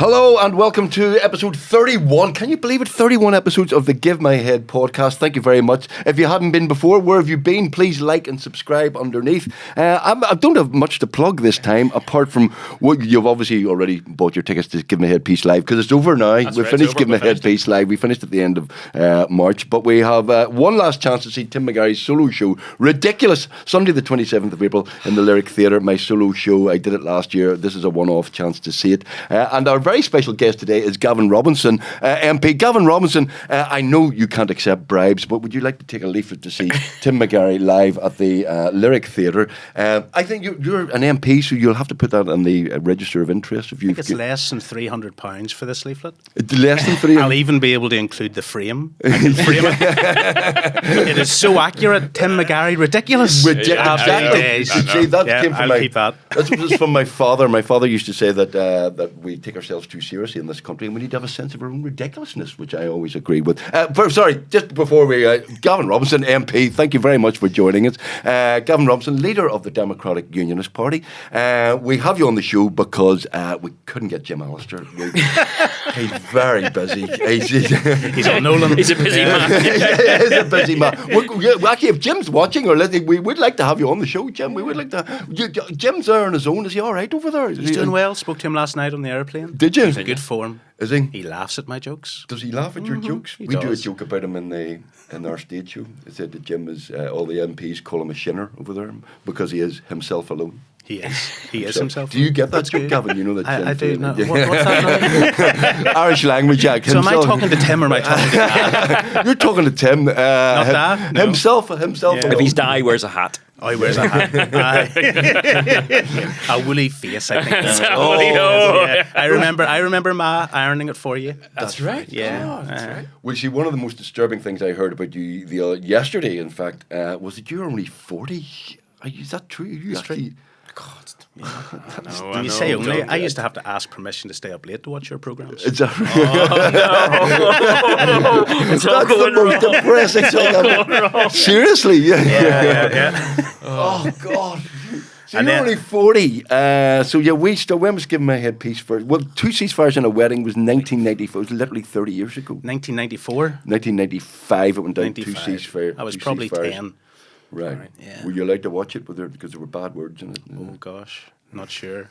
Hello and welcome to episode 31. Can you believe it? 31 episodes of the Give My Head podcast. Thank you very much. If you hadn't been before, where have you been? Please like and subscribe underneath. I don't have much to plug this time, apart from what you've obviously already bought your tickets to Give My Head Piece Live, because it's over now. We've finished Give My Head Piece Live. We finished at the end of March, but we have one last chance to see Tim McGarry's solo show, Ridiculous, Sunday the 27th of April in the Lyric Theatre. My solo show, I did it last year. This is a one-off chance to see it. And our very special guest today is Gavin Robinson, MP. Gavin Robinson, I know you can't accept bribes, but would you like to take a leaflet to see Tim McGarry live at the Lyric Theatre? I think you're an MP, so you'll have to put that on the register of interest. If you I think it's less than £300 for this leaflet. Less than £300? I'll even be able to include the frame. I can frame it. It is so accurate. Tim McGarry, ridiculous. Exactly. See, that came from keep that. That's from my father. My father used to say that we take ourselves too seriously in this country, and we need to have a sense of our own ridiculousness, which I always agree with. Just before we, Gavin Robinson, MP, thank you very much for joining us. Gavin Robinson, leader of the Democratic Unionist Party. We have you on the show because we couldn't get Jim Allister. He's very busy. He's on Nolan. He's a busy man. He's a busy man. Actually, if Jim's watching or listening, we would like to have you on the show, Jim. We would like to. Jim's there on his own. Is he all right over there? He's doing well. Spoke to him last night on the airplane. Did you? He's in good form. Is he? He laughs at my jokes. Does he laugh at your jokes? We do a joke about him in our stage show. It said that Jim is all the MPs call him a shinner over there because he is himself alone. He is. He is himself. Do you get that joke, Gavin? You know that. I do. No. What's that? Irish language, Jack. So am I talking to Tim or am I talking to Dad? You're talking to Tim. Not Dad? No. Himself. If he's Dad, he wears a hat. Oh, he wears a hat. A woolly face, I think. Yeah. I remember Ma ironing it for you. That's right. Yeah. Oh, that's right. Well, see, one of the most disturbing things I heard about you yesterday, in fact, was that you're only 40. Is that true? You actually... God, when you say only, I used to have to ask permission to stay up late to watch your programmes. It's that's the most depressing thing ever. Seriously, Yeah. Oh God. So you're only 40. So yeah, when was Giving My Head Piece first? Well, Two Ceasefires and a Wedding was 1994. It was literally 30 years ago. 1994. 1995. It went down. 95. Two Ceasefires. I was probably 10. Right. Yeah. Were you allowed to watch it because there were bad words in it? Oh gosh, not sure.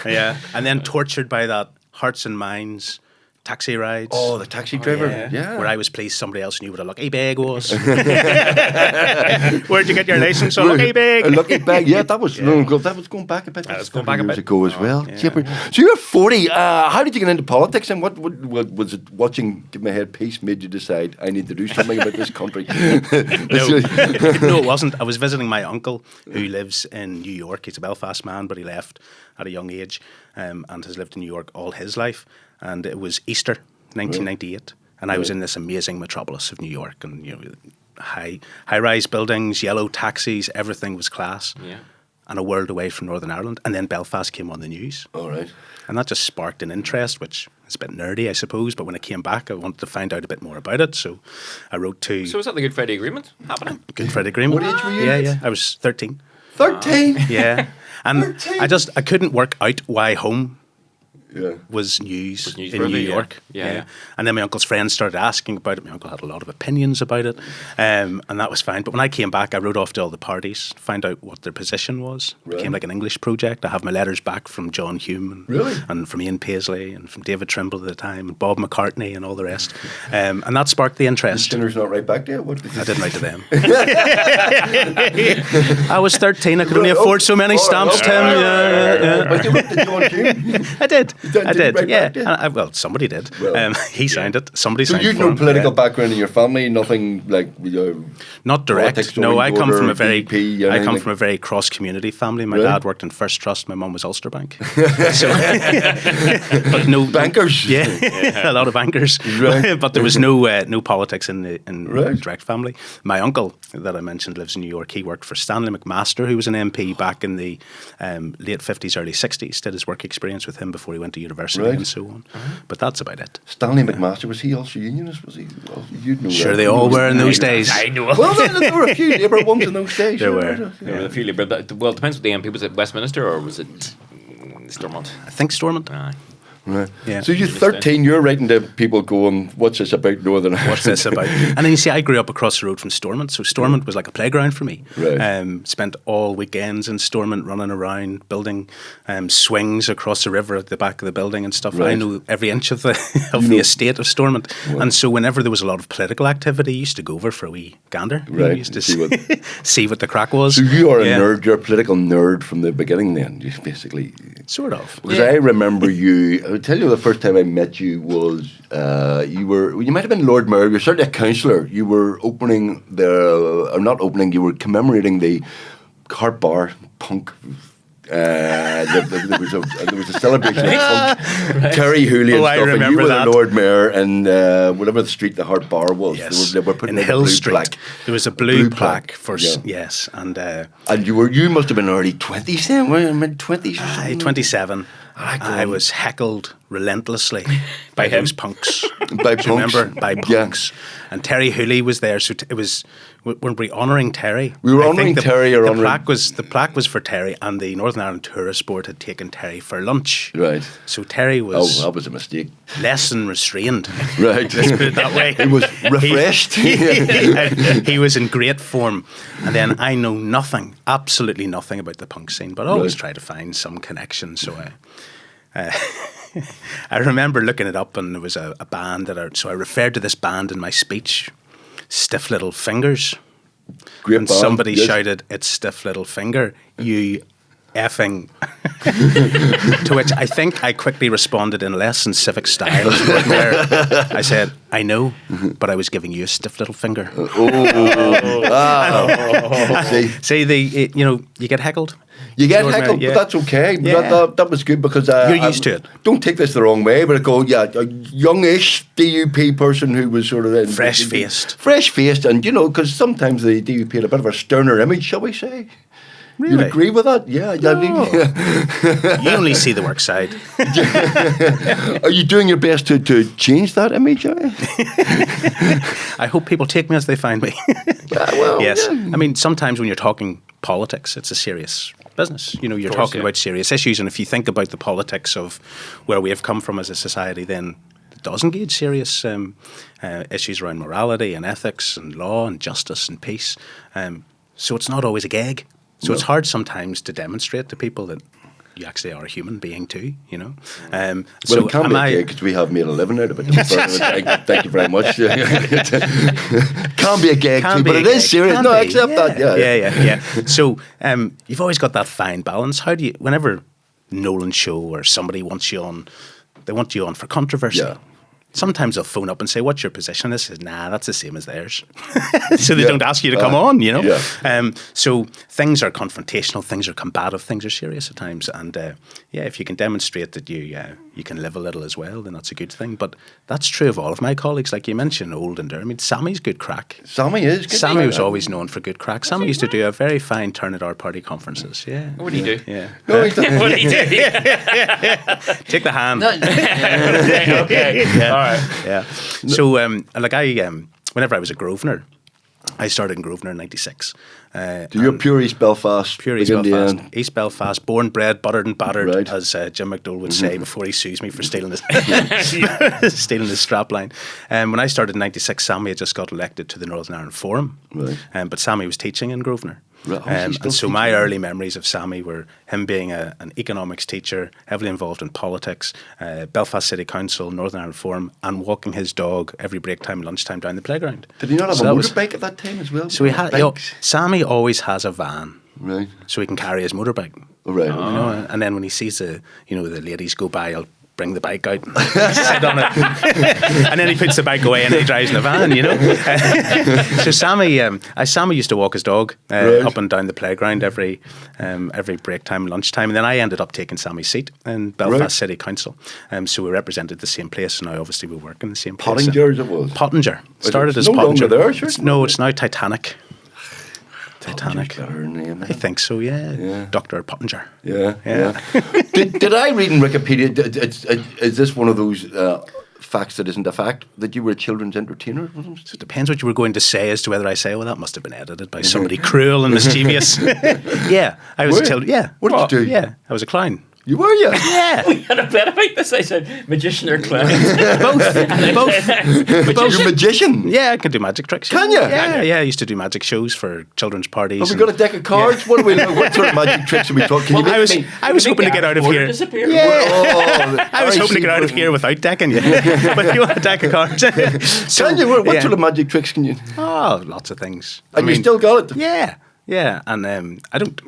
Yeah, and then tortured by that Hearts and Minds taxi rides. Oh, the taxi driver. Yeah. Where I was pleased somebody else knew what a lucky bag was. Where'd you get your license? A lucky bag. A lucky bag. Yeah, that was that was going back a bit. That was going back a years bit ago as well. Yeah. So you're 40. How did you get into politics, and what was it? Watching Give My Head Piece made you decide I need to do something about this country? No, it wasn't. I was visiting my uncle who lives in New York. He's a Belfast man, but he left at a young age and has lived in New York all his life. And it was Easter, 1998, and I was in this amazing metropolis of New York, and high-rise buildings, yellow taxis, everything was class. Yeah. And a world away from Northern Ireland, and then Belfast came on the news. All right. And that just sparked an interest, which is a bit nerdy, I suppose. But when I came back, I wanted to find out a bit more about it. So I wrote to... So was that the Good Friday Agreement happening? Good Friday Agreement. What age were you? Yeah. I was 13. 13? Yeah. And 13? I couldn't work out why home was news in New York. Yeah. And then my uncle's friends started asking about it. My uncle had a lot of opinions about it, and that was fine. But when I came back, I wrote off to all the parties, find out what their position was. It became like an English project. I have my letters back from John Hume and from Ian Paisley and from David Trimble at the time and Bob McCartney and all the rest. And that sparked the interest. Dinner's not right back there? I didn't write to them. I was 13. I could only afford so many stamps, Tim. But you wrote to John Hume? I did. I did. Right Yeah. Well, somebody did. He signed it. Somebody signed it. So you've no political background in your family? Nothing like... Not direct. No, I come from a very... DP, I come from a very cross-community family. My dad worked in First Trust. My mum was Ulster Bank. But no... Bankers? Yeah, a lot of bankers. Right. But there was no politics in the direct family. My uncle that I mentioned lives in New York. He worked for Stanley McMaster, who was an MP back in the late 50s, early 60s. Did his work experience with him before he went to university and so on. But that's about it. Stanley McMaster, was he also unionist? Was he? Well, you'd know sure, that. they all were in those days. I know. Well, there were a few Labour ones in those days. There were. There were a few Labour. Well, it depends what the MP was. It Westminster or was it Stormont. I think Stormont. Aye. Right. Yeah. So you're 13, you're writing to people going, what's this about Northern Ireland? What's this about? And then you see, I grew up across the road from Stormont, so Stormont was like a playground for me. Right. Spent all weekends in Stormont running around, building swings across the river at the back of the building and stuff. Right. I knew every inch of the the estate of Stormont. Wow. And so whenever there was a lot of political activity, I used to go over for a wee gander. You know, Right, used to see what- see what the crack was. So you are a Yeah. nerd, you're a political nerd from the beginning then, you basically. Sort of. Because I remember you, I would tell you the first time I met you was, you might have been Lord Mayor, you're certainly a councillor. You were opening you were commemorating the Harp Bar punk. There was a celebration of punk. Terry Hooley and Oh, I stuff, and you remember were that. the Lord Mayor, and whatever the street the Harp Bar was, Yes. they were putting in out a Hill blue Street. plaque. There was a blue plaque, plaque for yeah. yes, and And you must have been early 20s then, were you mid 20s? 27. I I was heckled relentlessly by him? those punks. By Do you punks? remember? By Yeah. punks. And Terry Hooley was there, so it was. Weren't we honouring Terry? We were I think honouring Terry or the honouring- plaque was for Terry, and the Northern Ireland Tourist Board had taken Terry for lunch. Right. So Terry Oh, was that was a mistake. less than restrained. Right. Let's put it that way. He was refreshed. He was in great form. And then I know nothing, absolutely nothing about the punk scene, but I always Right. try to find some connection. So I remember looking it up, and there was a band so I referred to this band in my speech, Stiff Little Fingers. Great And band, somebody yes. shouted, "It's Stiff Little Finger, you effing." To which I think I quickly responded in less than civic style as Lord Mayor. I said, "I know, but I was giving you a stiff little finger." See, See, you get heckled. you get Lord Mayor, heckled, yeah. but that's okay. Yeah. That was good because You're used to it. Don't take this the wrong way, but I go, yeah, a youngish DUP person who was sort of fresh-faced, and because sometimes the DUP had a bit of a sterner image, shall we say? You'd Really? agree with that? Yeah. I mean, You only see the work side. Are you doing your best to change that image? I hope people take me as they find me. Well, Yes. yeah. I mean, sometimes when you're talking politics, it's a serious business. You're talking about serious issues, and if you think about the politics of where we have come from as a society, then it does engage serious issues around morality and ethics and law and justice and peace. So it's not always a gag. So it's hard sometimes to demonstrate to people that you actually are a human being too, Well, so it can be okay because we have made a living out of it. Thank you very much. Can be a gag too, but it is serious. No, I accept that. Yeah. So you've always got that fine balance. How do you, whenever Nolan show or somebody wants you on, they want you on for controversy. Yeah. Sometimes they'll phone up and say, "What's your position?" I says, "Nah, that's the same as theirs." So they don't ask you to come on, Yeah. So things are confrontational, things are combative, things are serious at times. And if you can demonstrate that you can live a little as well, then that's a good thing. But that's true of all of my colleagues. Like you mentioned, Old and Dermot. Sammy's good crack. Sammy is good. Sammy was always known for good crack. Sammy used to do a very fine turn at our party conferences. Yeah. What do you do? Yeah. No, he's not. What do you do? Take the hand. Okay. Yeah. All right. Yeah. So, whenever I was a Grosvenor, I started in Grosvenor in '96. So you're pure East Belfast. Pure East begin to Belfast. end. East Belfast, born, bred, buttered and battered, Right. as Jim McDowell would say before he sues me for stealing his stealing his strapline. When I started in '96, Sammy had just got elected to the Northern Ireland Forum, Right. But Sammy was teaching in Grosvenor. Right. Oh, he's still And so my teaching. early memories of Sammy were him being an economics teacher, heavily involved in politics, Belfast City Council, Northern Ireland Forum, and walking his dog every break time, lunchtime down the playground. Did he not have So a that was- motorbike at that time as well? So he had. Bikes? Sammy always has a van, Right. so he can carry his motorbike. Oh, right. And then when he sees the ladies go by, he'll bring the bike out and sit on it, and then he puts the bike away and he drives in the van. So Sammy used to walk his dog Right. up and down the playground every break time, lunchtime, and then I ended up taking Sammy's seat in Belfast Right. City Council. So we represented the same place, and now obviously we work in the same place. Pottinger, as it was. Pottinger started it's as no Pottinger. longer there, sure? No, it's now Titanic. Pottinger's got her name. I think so, yeah. Dr. Pottinger. Yeah. did I read in Wikipedia? Is this one of those facts that isn't a fact that you were a children's entertainer? It depends what you were going to say as to whether I say, well, that must have been edited by somebody cruel and mischievous. Yeah, I was Were a you? child. Yeah. What did you do? Yeah, I was a clown. You were, yeah. Yeah. We had a bet about this. I said magician or clown. Both. You're a magician. Yeah, I can do magic tricks. Can you? Yeah. I used to do magic shows for children's parties. Have we got a deck of cards? What sort of magic tricks are we talking? I was hoping to get out of here. Disappear. Yeah. I was hoping to get out of here without decking you. But you want a deck of cards? Can you? What sort of magic tricks can you? Oh, lots of things. And you still got it? Yeah. And I don't.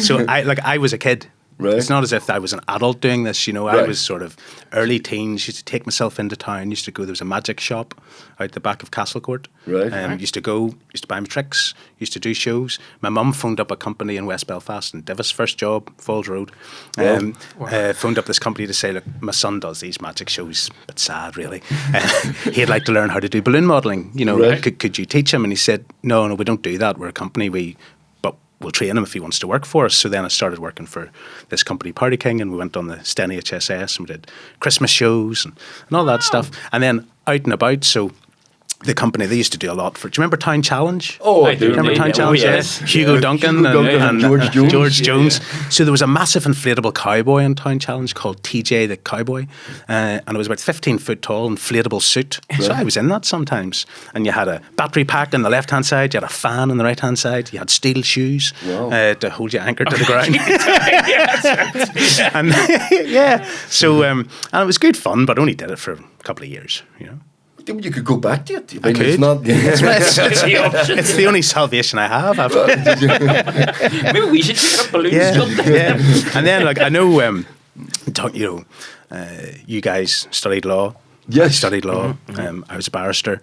So I was a kid. Right. It's not as if I was an adult doing this, I Right. was sort of early teens, used to take myself into town, used to go, there was a magic shop out the back of Castlecourt. Right. Used to buy my tricks, used to do shows. My mum phoned up a company in West Belfast, in Divis, first job, Falls Road. Phoned up this company to say, look, my son does these magic shows, but sad really. He'd like to learn how to do balloon modelling, Right. could you teach him? And he said, no, we don't do that, we're a company, we'll train him if he wants to work for us. So then I started working for this company, Party King, and we went on the Steny HSS and we did Christmas shows and all that stuff. And then out and about, so the company, they used to do a lot for, do you remember Town Challenge? Oh, I I do. do. Remember Town Yeah, Challenge? oh, yes. Hugo Duncan and George Jones. George Jones. Yeah. So there was a massive inflatable cowboy in Town Challenge called TJ the Cowboy. And it was about 15 foot tall, inflatable suit. So I was in that sometimes. And you had a battery pack on the left-hand side, you had a fan on the right-hand side, you had steel shoes to hold you anchored to the ground. And so and it was good fun, but only did it for a couple of years, You could go back to it. I could. It's not. It's the only salvation I have. Maybe we should take up balloon sculpting. Yeah. And then, I know, you guys studied law. Yes. I studied law. I was a barrister.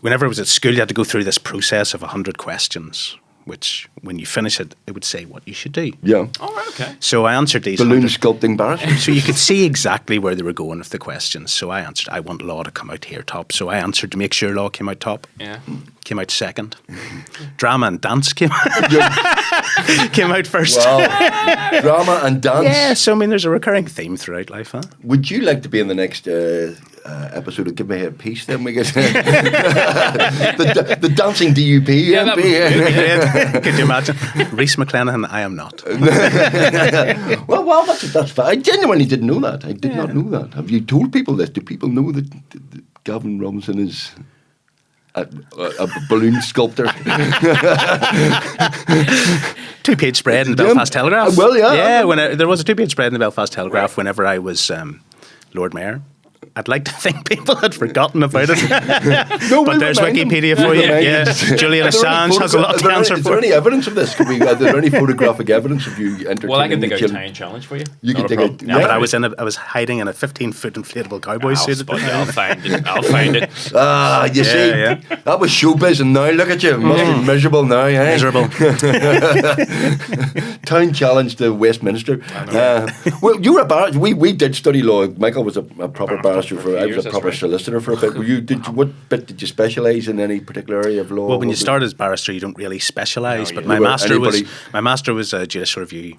Whenever I was at school, you had to go through this process of 100 questions, which, when you finish it, it would say what you should do. Yeah. All right, okay. So I answered these Balloon 100. sculpting barrister. So you could see exactly where they were going with the questions. So I answered, I want law to come out here top. So I answered to make sure law came out top. Yeah. Came out second. Drama and dance came out first. Wow. Drama and dance. Yeah, so there's a recurring theme throughout life, huh? Would you like to be in the next episode of Give Me a Piece? Then we get the dancing DUP. Yeah, that would be Yeah. Could you imagine? Rhys McClenaghan, I am not. well, that's fine. I genuinely didn't know that. I did not know that. Have you told people this? Do people know that Gavin Robinson is a balloon sculptor? 2-page spread in the Belfast Telegraph. Well, yeah. Yeah, there was a 2-page spread in the Belfast Telegraph whenever I was Lord Mayor. I'd like to think people had forgotten about it. No, but there's Wikipedia for you. Yeah. Julian Assange has a lot to answer for. Is for. there any evidence of this? Is there any photographic evidence of you entertaining? Well, I can dig out a children? tiny challenge for you. You can Not a dig out- problem. yeah. But I was hiding in a 15-foot inflatable cowboy I'll suit. spot it. I'll find it. I'll find it. Ah, you see, yeah. that was showbiz, and now look at you. Must be miserable now, eh? Miserable. Town challenge to Westminster. Well, you were a barrister. We did study law. Michael was a proper barrister for. I was years, a proper that's right. solicitor for a bit. Were you? What bit did you specialise in? Any particular area of law? Well, when you Was it- start as barrister, you don't really specialise. No, But you my don't. master was a judicial review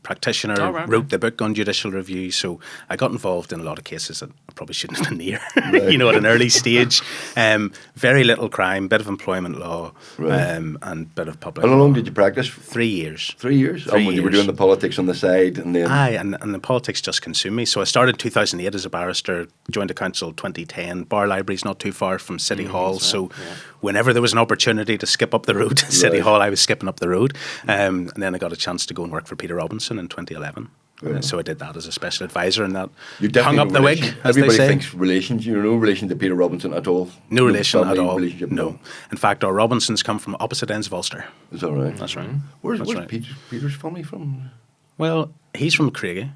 practitioner. Oh, right, wrote right. the book on judicial review, so I got involved in a lot of cases that I probably shouldn't have been near. At an early stage. Very little crime, bit of employment law, and bit of public. And how long law. did you practice? 3 years. 3 years. 3 when you were years. doing the politics on the side, and then Aye, and the politics just consumed me. So I started 2008 as a barrister, joined the council 2010. Bar Library's not too far from City Hall, so whenever there was an opportunity to skip up the road to City Hall, I was skipping up the road. And then I got a chance to go and work for Peter Robinson in 2011. So I did that as a special advisor, and that you hung up the wig, as they Everybody say. thinks relations. You're no relation to Peter Robinson at all. No relation at family all. relationship, No. In fact, our Robinsons come from opposite ends of Ulster. Is that right? That's right. Where's right. Peter's family from? Well, he's from Craigie.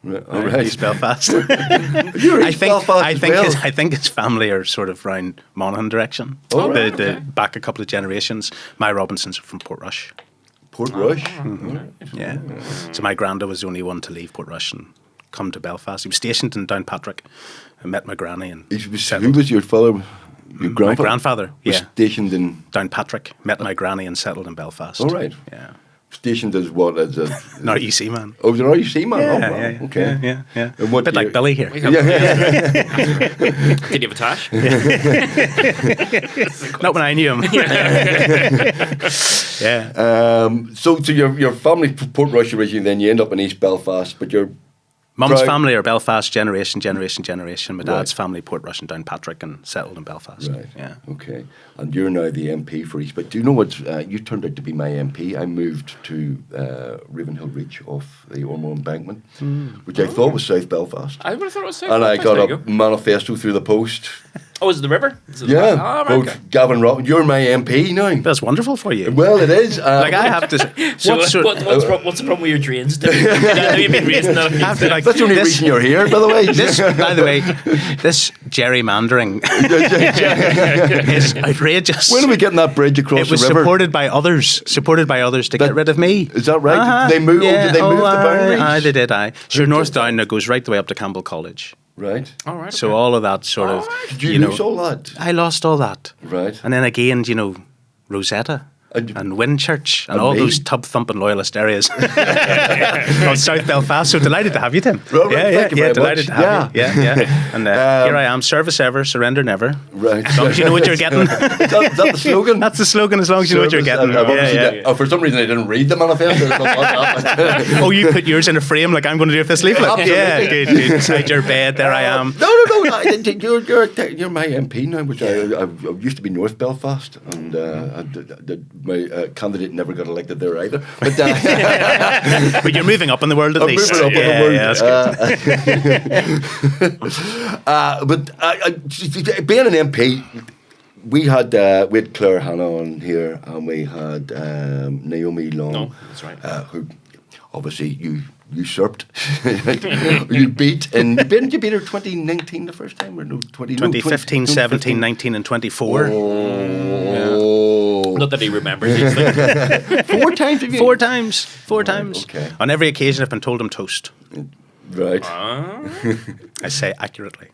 Right. All right. He's Belfast. You're East Belfast as well. I think his family are sort of round Monaghan direction. Oh, right, the back a couple of generations. My Robinsons are from Portrush. Portrush. Yeah. So my granda was the only one to leave Portrush and come to Belfast. He was stationed in Downpatrick. I met my granny and Who was your father? Your grandfather? my grandfather. Was Yeah. stationed in. Downpatrick. Met my granny and settled in Belfast. All right. Yeah. stationed as what? As a Not UC man. Oh, you're RUC man. Yeah, Oh, wow. yeah, Okay. Yeah. And what Bit year? like Billy here. Did you have a tash? Not when I knew him. Yeah. So your family Port Rush originally, then you end up in East Belfast, but your Mum's Right. family are Belfast, generation. My dad's Right. family, Port Russian Downpatrick, and settled in Belfast. Right. Yeah. Okay. And you're now the MP for East. But do you know what? You turned out to be my MP. I moved to Ravenhill Reach off the Ormeau Embankment, which I thought was South Belfast. I would have thought it was South And I Belfast. got There a you go. manifesto through the post. Oh, is it the river? Is it the Yeah. river? Oh, right, Both okay. Gavin Robinson. You're my MP now. That's wonderful for you. Well, it is. Like I have to. So What's what's the problem with your drains? Have you been raising that? I have to, like, That's the only this- reason you're here, by the way. This, by the way, this gerrymandering is outrageous. When are we getting that bridge across It was the river? supported by others to get rid of me. Is that right? Uh-huh. Did they move? Yeah. Did they move the boundaries? Aye, they did. Aye, sure. North Down that goes right the way up to Campbell College. Right. All right. So all of that sort of, Did you know, lose all that? I lost all that. Right. And then again, Rosetta And- and Winchurch and and all me. those tub-thumping loyalist areas of South Belfast. So delighted to have you, Tim. Well, thank you very delighted much. to have you. Yeah. And here I am, service ever, surrender never. Right. As long as you know what you're getting. Is that the slogan? That's the slogan, as long as you know what you're getting. I've obviously Yeah. did- Oh, for some reason I didn't read the manifesto. Oh, you put yours in a frame like I'm going to do with this leaflet? Absolutely. Yeah, good. Beside your bed, there I am. No. You're my MP now, which I used to be North Belfast, and my candidate never got elected there either. But But you're moving up in the world at I'm least. moving up in the Yeah, world. yeah, that's good. But being an MP, we had Claire Hanna on here, and we had Naomi Long. No, that's right. Who obviously you usurped. You beat, and didn't you beat her 2019 the first time, or no 2015, 17, 19 and 24. Oh. Not that he remembers these things. 4 times have you? Four times. okay. On every occasion I've been told I'm toast. Right. I say accurately.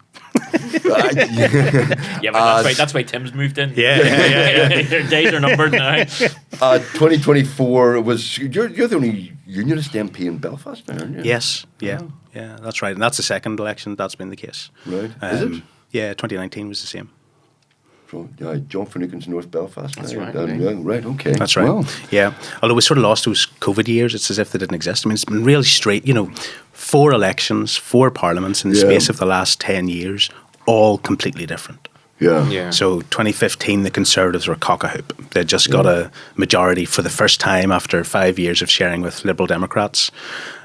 Yeah, but that's why Tim's moved in. Yeah. Your days are numbered now. 2024 was you're the only unionist MP in Belfast now, aren't you? Yes. Yeah. Yeah, that's right. And that's the second election that's been the case. Right. Is it? Yeah, 2019 was the same. So, John Finucane's North Belfast. That's now. right. Yeah, right. Okay. That's right. Well, Yeah. Although we sort of lost those COVID years, it's as if they didn't exist. I mean, it's been really straight, 4 elections, 4 parliaments in the Yeah. space of the last 10 years, all completely different. yeah. So 2015, the Conservatives were cock-a-hoop. They just got a majority for the first time after 5 years of sharing with Liberal Democrats.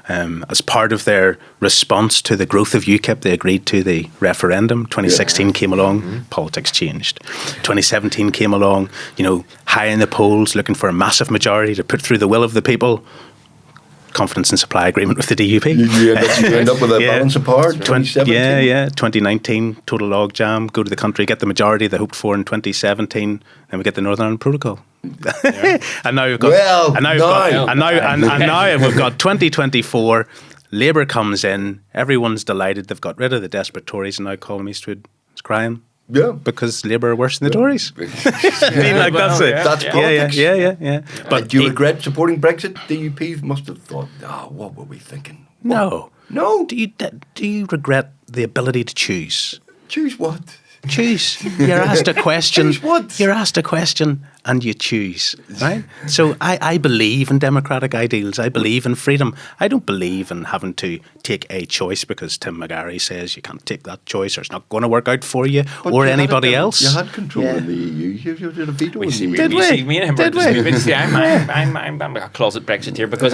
As part of their response to the growth of UKIP, they agreed to the referendum. 2016 came along, politics changed. 2017 came along, high in the polls, looking for a massive majority to put through the will of the people. Confidence and supply agreement with the DUP. You end up with a balance of power. 2017. Yeah. 2019, total log jam. Go to the country, get the majority they hoped for in 2017, then we get the Northern Ireland Protocol. And now we've got. Well, and now we've got 2024. Labour comes in. Everyone's delighted. They've got rid of the desperate Tories, and now Colm Eastwood is crying. Yeah. Because Labour are worse than the Tories. I mean, like, that's it. That's politics. Yeah. But do you regret supporting Brexit? DUP must have thought, what were we thinking? No. No. Do you regret the ability to choose? Choose what? Choose. You're asked a question. Choose what? You're asked a question and you choose, right? So I believe in democratic ideals. I believe in freedom. I don't believe in having to take a choice because Tim McGarry says you can't take that choice or it's not going to work out for you But or you had anybody else. You had control in the EU. You did a veto in the EU. Did we? Me and him Did were we? disagreeing. See, I'm a closet Brexit here because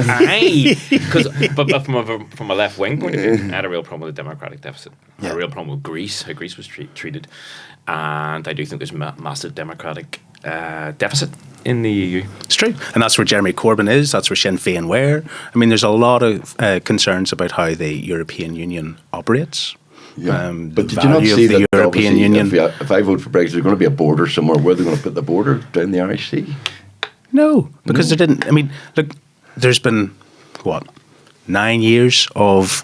but from a left wing point of view, I had a real problem with the democratic deficit. I had a real problem with Greece, how Greece was treated, and I do think there's massive democratic deficit in the EU. It's true. And that's where Jeremy Corbyn is. That's where Sinn Féin were. I mean, there's a lot of concerns about how the European Union operates. Yeah. the But did you not value of see the that European obviously Union? if I vote for Brexit, there's going to be a border somewhere. Where are they going to put the border? Down the Irish Sea? No, because there didn't. I mean, look, there's been, 9 years of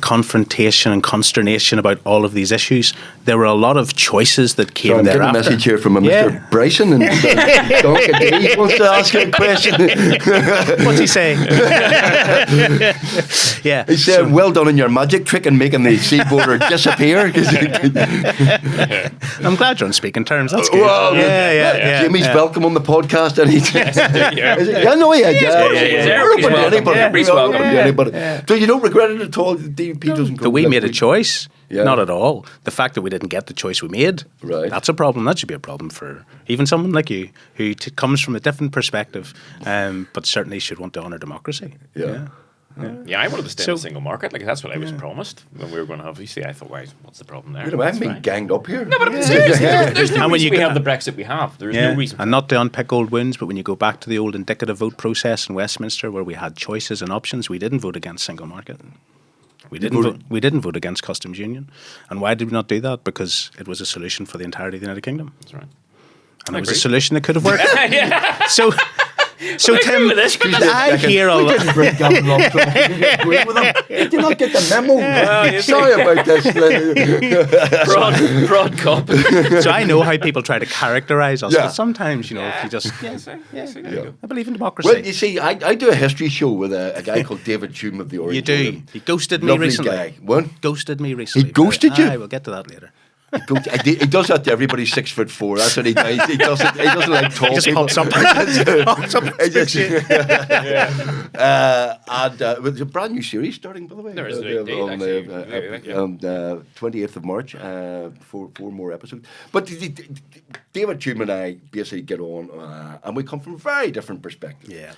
confrontation and consternation about all of these issues, there were a lot of choices that came I'm getting thereafter. a message here from a Mr. Bryson and Donkey wants to ask you a question. What's he saying? Yeah, He said, well done in your magic trick and making the seaboarder disappear. I'm glad you're on speaking terms. That's good. Well, Jamie's welcome on the podcast. And he's Everybody's welcome. Anybody. So you don't regret it at all? The DUP doesn't That we made a choice? Yeah. Not at all. The fact that we didn't get the choice we made, right. That's a problem. That should be a problem for even someone like you who comes from a different perspective, but certainly should want to honour democracy. Yeah. I wanted to stay in the single market. Like that's what I was promised when we were going to have VC. I thought, what's the problem there? I'm being ganged up here. No, but I'm serious. There's no reason we have the Brexit we have. There's no reason. And not to unpick old wounds, but when you go back to the old indicative vote process in Westminster, where we had choices and options, we didn't vote against single market. We didn't vote against customs union. And why did we not do that? Because it was a solution for the entirety of the United Kingdom. That's right. And it was a solution that could have worked. So Tim, I hear a lot. Did you not get the memo? Sorry about this. broad cop. So I know how people try to characterise us. Yeah. But sometimes, if you just... I believe in democracy. Well, you see, I do a history show with a guy called David Hume of the Orange. You do. Forum. He ghosted me Lovely recently. Guy. What? Ghosted me recently. He ghosted you? I will get to that later. He does that to everybody 6'4". That's what he does. He doesn't like tall He just people. pops up. And there's a brand new series starting, by the way. There is on the 28th of March. Four more episodes. But David Hume and I basically get on, and we come from very different perspectives. Yeah.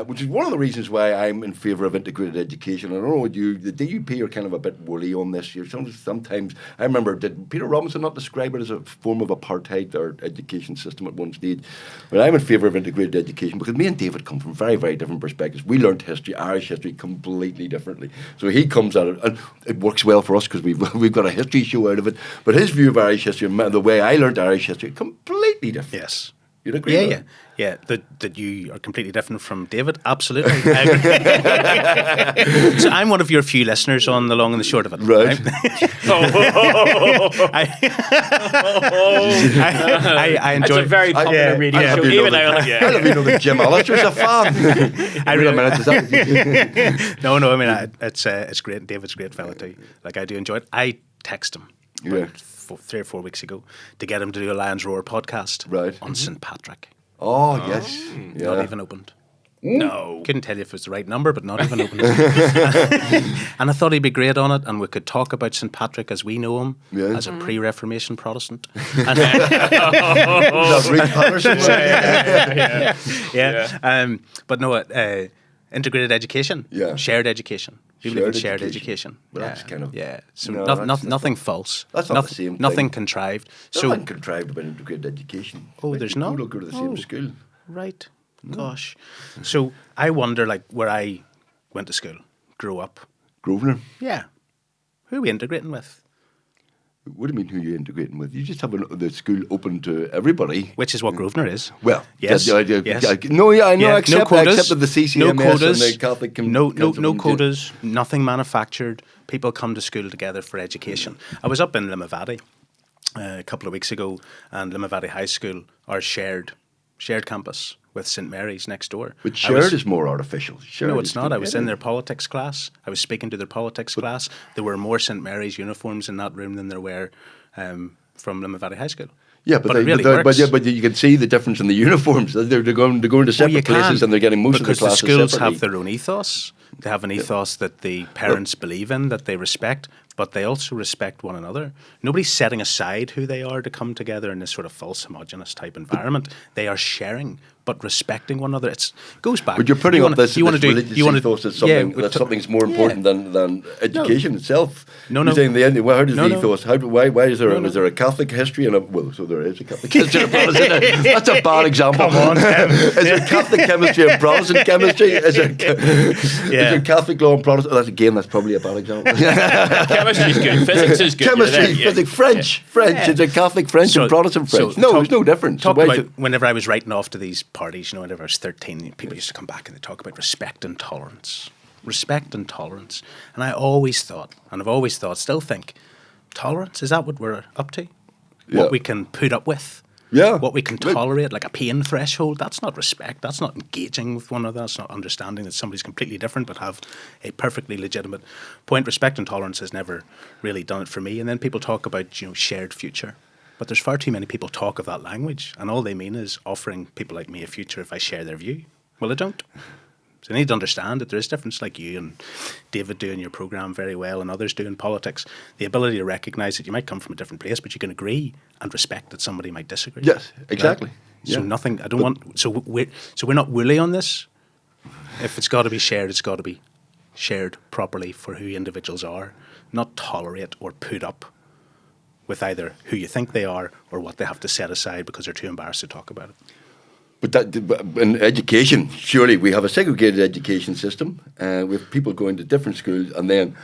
Which is one of the reasons why I'm in favour of integrated education. I don't know what the DUP are kind of a bit woolly on this. Sometimes I remember, did Peter Robinson not describe it as a form of apartheid, our education system at one stage? But I'm in favour of integrated education because me and David come from very, very different perspectives. We learned history, Irish history, completely differently. So he comes at it, and it works well for us because we've got a history show out of it. But his view of Irish history and the way I learned Irish history, completely different. Yes. You'd agree with that? Yeah, that you are completely different from David. Absolutely. So I'm one of your few listeners on the long and the short of it. Right. I enjoy. It's a very popular radio show. Even I love you know that Jim Allister's a fan. No. I mean, it's great. David's a great fella too. Like I do enjoy it. I text him. Yeah. 3 or 4 weeks ago to get him to do a Lions Roar podcast on St. Patrick. Oh, yes. Yeah. Not even opened. No. Couldn't tell you if it's the right number, but not even opened. And I thought he'd be great on it, and we could talk about St. Patrick as we know him, as a pre-Reformation Protestant. And but no, integrated education, shared education. Shared education. Well, that's kind of... So no, nothing false. That's not the same thing. Nothing contrived. There's nothing contrived about integrated education. Oh, there's not? People go to the same school. Right. Gosh. So I wonder, like, where I went to school, grew up. Grosvenor? Yeah. Who are we integrating with? What do you mean who you're integrating with? You just have the school open to everybody. Which is what Grosvenor is. Well, yes. I know. I accept that the CCMS no quotas, and the Catholic no quotas, nothing manufactured. People come to school together for education. I was up in Limavady a couple of weeks ago, and Limavady High School are shared campus with St. Mary's next door. But shared is more artificial. No, it's not. I was in their politics class. I was speaking to their politics class. There were more St. Mary's uniforms in that room than there were from Limavady High School. Yeah, but you can see the difference in the uniforms. They're going to separate places, and they're getting most of the classes because the schools separately. have their own ethos. They have an ethos that the parents believe in, that they respect, but they also respect one another. Nobody's setting aside who they are to come together in this sort of false homogenous type environment. They are sharing, but respecting one another. It goes back. But you're putting up this religious ethos as something that something's more important than education itself. No. You're saying the end. Well, how does the ethos? Why is there is there a Catholic history and so there is a Catholic history and a Protestant. That's a bad example. Come on, is there Catholic chemistry and Protestant chemistry? Is there Catholic law and Protestant? That's probably a bad example. Chemistry's good. Physics is good. Chemistry, physics, French. Is there Catholic French and Protestant French? No, there's no difference. Talk about whenever I was writing off to these parties, whenever I was 13, people used to come back and they talk about respect and tolerance. respect and tolerance. And I always thought, and I've always thought, still think, tolerance, is that what we're up to? What we can put up with? Yeah. What we can tolerate, like a pain threshold? That's not respect. That's not engaging with one another. That's not understanding that somebody's completely different but have a perfectly legitimate point. Respect and tolerance has never really done it for me. And then people talk about, shared future. But there's far too many people talk of that language, and all they mean is offering people like me a future if I share their view. Well, I don't. So they need to understand that there is difference, like you and David do in your programme very well and others do in politics. The ability to recognise that you might come from a different place, but you can agree and respect that somebody might disagree. Yes, exactly. Right? So nothing, I don't want, so we're not woolly on this. If it's got to be shared, it's got to be shared properly for who individuals are, not tolerate or put up with either who you think they are or what they have to set aside because they're too embarrassed to talk about it. But in education, surely we have a segregated education system with people going to different schools, and then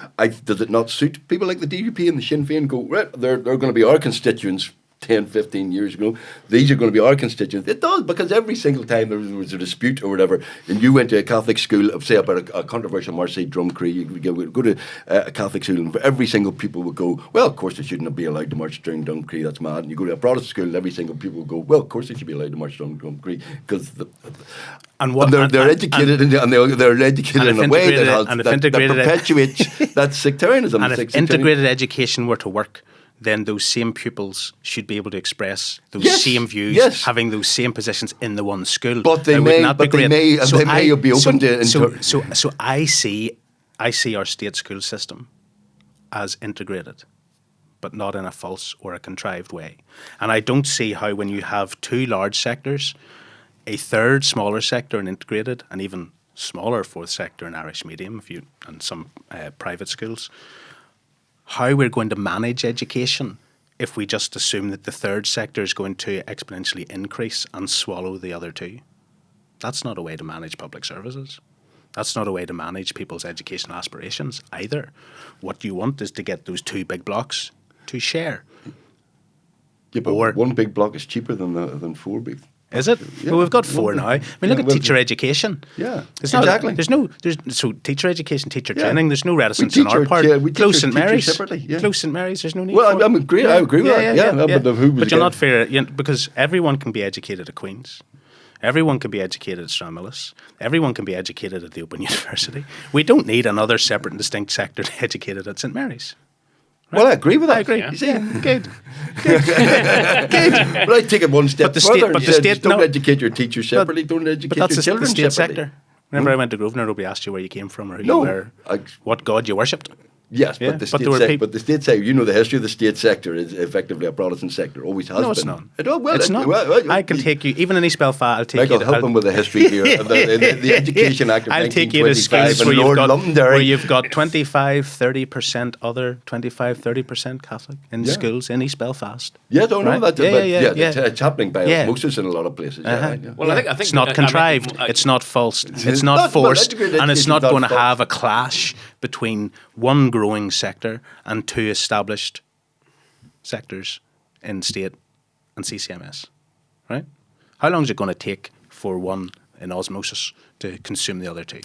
does it not suit people like the DUP and the Sinn Féin go, right, they're going to be our constituents 10, 15 years ago. These are going to be our constituents. It does, because every single time there was a dispute or whatever, and you went to a Catholic school, say about a controversial Marseille Drumcree, you would go to a Catholic school, and every single people would go, well, of course they shouldn't be allowed to march during Drumcree, that's mad. And you go to a Protestant school, and every single people would go, well, of course they should be allowed to march during Drumcree, because they're educated in a way that perpetuates that sectarianism. And if integrated education were to work, then those same pupils should be able to express those same views, having those same positions in the one school. But they may be open to. So I see our state school system as integrated, but not in a false or a contrived way. And I don't see how, when you have two large sectors, a third smaller sector in integrated, and even smaller fourth sector in Irish medium, and some private schools, how we're going to manage education if we just assume that the third sector is going to exponentially increase and swallow the other two. That's not a way to manage public services. That's not a way to manage people's educational aspirations either. What you want is to get those two big blocks to share. Yeah, but one big block is cheaper than four big. Is it? Yeah, well, we've got four now. I mean, look at teacher education. Yeah, exactly. So teacher education, teacher training. There's no reticence on our part. Close St Mary's separately. Yeah. Close St Mary's. There's no need. Well, I agree with that. But you're not fair, because everyone can be educated at Queen's. Everyone can be educated at Stranmillis. Everyone can be educated at the Open University. We don't need another separate and distinct sector educated at St Mary's. Right? Well, I agree with that. I agree. Yeah. Good. But I take it one step further. But the state don't educate your teachers separately. Don't educate your children the state separately. Sector. Remember, I went to Grosvenor. Nobody asked you where you came from or who you were, what God you worshipped. Yes, but the state sector, the history of the state sector is effectively a Protestant sector. Always has been. No, it's not. It's not. I can take you, even in East Belfast, I'll take Michael, help him with the history here. the Education Act of 1925 I'll take you to schools where you've got 25, 30% other, 25, 30% Catholic in schools in East Belfast. Yeah, don't know that. It's happening by osmosis in a lot of places. Well, I think it's not contrived. It's not false. It's not forced. And it's not going to have a clash between one growing sector and two established sectors in state and CCMS, right? How long is it going to take for one in osmosis to consume the other two?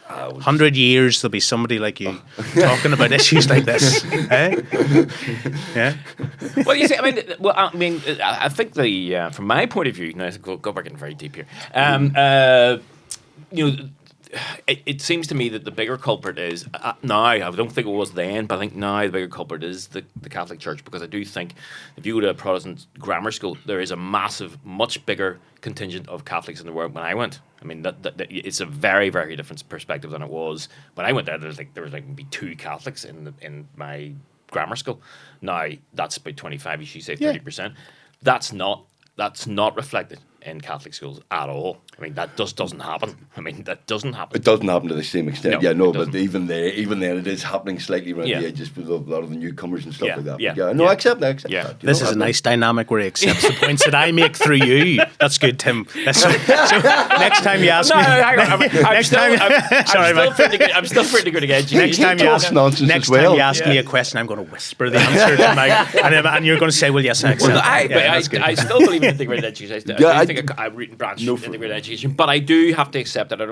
100 years, there'll be somebody like you talking about issues like this. Yeah. Well, you see, I think from my point of view, now go back in very deep here. It seems to me that the bigger culprit is now. I don't think it was then, but I think now the bigger culprit is the Catholic Church, because I do think if you go to a Protestant grammar school, there is a massive, much bigger contingent of Catholics in the world when I went. I mean, that it's a very, very different perspective than it was when I went there. There was maybe 2 Catholics in my grammar school. Now that's about 25. You should say 30%. That's not reflected in Catholic schools at all. I mean, that just doesn't happen. That doesn't happen. It doesn't happen to the same extent. But even then, it is happening slightly around the edges with a lot of the newcomers and stuff like that. I accept that. This is a nice dynamic where he accepts the points that I make through you. That's good, Tim. So next time you ask me... I'm still pretty good against you. Next time you ask me a question, I'm going to whisper the answer to and you're going to say, well, yes, I accept. I still believe in integrated education. I think a root and branch integrated education. But I do have to accept that I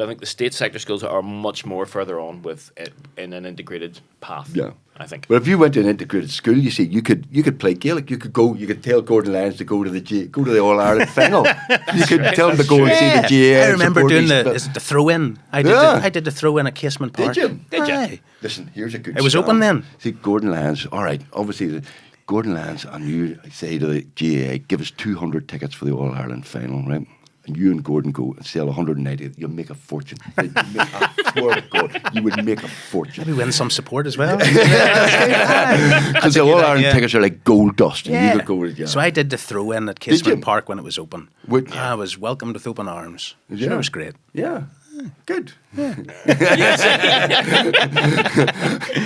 think the state sector schools are much more further on with it in an integrated path. Yeah. I think. But if you went to an integrated school, you see, you could play Gaelic. You could tell Gordon Lyons to go to the All Ireland final. You could tell him to go and see the GA. I remember doing the throw-in. I did the throw-in at Casement Park. Did you? Did you? Aye. Listen, here's a good. It was start. open then. See, Gordon Lyons. All right, obviously, Gordon Lyons and you say to the GA, give us 200 tickets for the All Ireland final, right? And you and Gordon go and sell 190. You'll make a fortune. I swear to God, you would make a fortune. Maybe win some support as well. Because the All Ireland tickets are like gold dust. And you could go with it. So I did the throw-in at Casement Park when it was open. I was welcomed with open arms. Yeah. Sure, it was great. Yeah. Good.